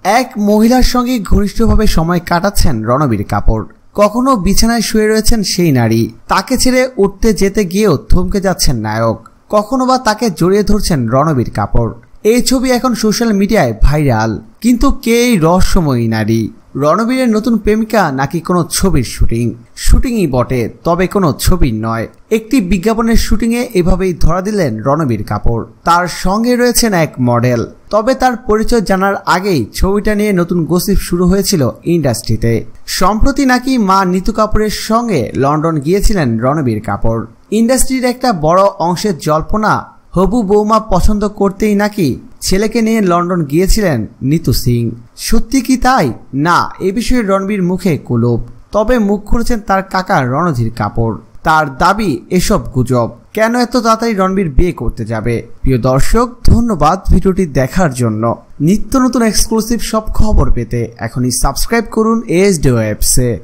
এক মহিলার সঙ্গে ঘনিষ্ঠভাবে সময় কাটাচ্ছেন রণবীর কাপুর। কখনো বিছানায় শুয়ে রয়েছেন সেই নারী, তাকে ছেড়ে উঠতে যেতে গিয়েও থমকে যাচ্ছেন নায়ক। কখনো বা তাকে জড়িয়ে ধরছেন রণবীর কাপুর। এই ছবি এখন সোশ্যাল মিডিয়ায় ভাইরাল। কিন্তু কে এই রহস্যময়ী নারী? রণবীরের নতুন প্রেমিকা নাকি কোনো ছবির শুটিংই বটে, তবে কোনো ছবির নয়। একটি বিজ্ঞাপনের শুটিংয়ে এভাবেই ধরা দিলেন রণবীর কাপুর। তার সঙ্গে রয়েছেন এক মডেল। তবে তার পরিচয় জানার আগেই ছবিটা নিয়ে নতুন গসিপ শুরু হয়েছিল ইন্ডাস্ট্রিতে। সম্প্রতি নাকি মা নিতু কাপুরের সঙ্গে লন্ডন গিয়েছিলেন রণবীর কাপুর। ইন্ডাস্ট্রির একটা বড় অংশের জল্পনা, হবু বৌমা পছন্দ করতেই নাকি ছেলেকে নিয়ে লন্ডন গিয়েছিলেন নিতু সিং। সত্যি কি তাই? না, এ বিষয়ে রণবীর মুখে কুলুপ। তবে মুখ খুলেছেন তার কাকা রণধীর কাপুর। তার দাবি এসব গুজব। কেন এত তাড়াতাড়ি রণবীর বিয়ে করতে যাবে? প্রিয় দর্শক, ধন্যবাদ ভিডিওটি দেখার জন্য। নিত্য নতুন এক্সক্লুসিভ সব খবর পেতে এখনই সাবস্ক্রাইব করুন ASD Webs-এ।